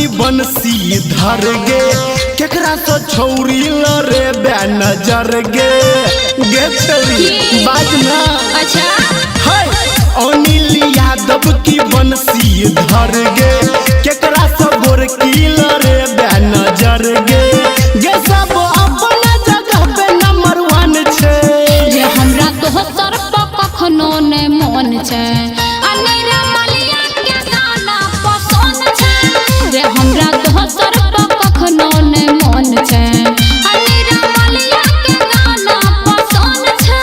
की बंसी धर गे केकरा तो छौरी लरे बे नजर गे छौरी बाजना अच्छा हाय अनिल यादव की बंसी धर गे केकरा तो गोरकी लरे बे नजर गे सब अपना जगह पे नंबर 1 छे रे हमरा तो सर पर कखनो ने मन छे अनेरा मलिया के गाना पसंद छे रे हमरा तो सर पर कखनो ने मन छे अनेरा मलिया के गाना पसंद छे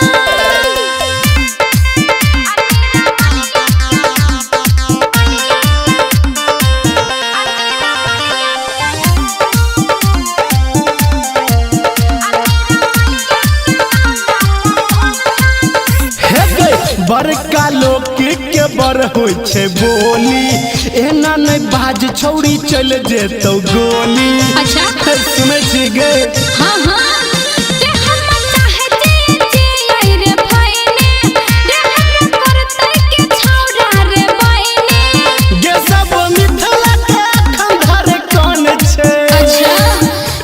बड़का लोग के बड़ हो छे बोली एना नहीं बाज छौरी चल जेतो गोली अच्छा सुने छी गे हां हां ते हम चाहते जे रे भाईने रे हम करते के छौरा रे भाईने गे सब मिथिला के खंडहर कौन छे अच्छा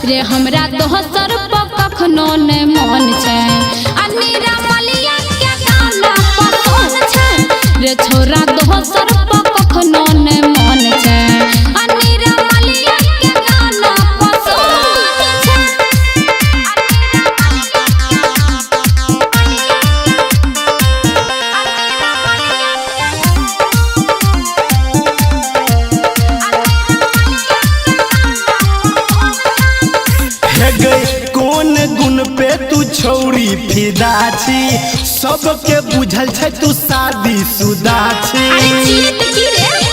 रे हमरा तो सर पर कखनो ने मन छे अनेरा मलिया के गाना पसंद छे रे छोरा तो सर पर कखनो ने मन छे अनेरा मलिया के गाना पसंद छे हे गे कौन गुण पे तू छौरी फिदा छी सबके बुझल छे तू शादी शुदा छी अरे जीत की रे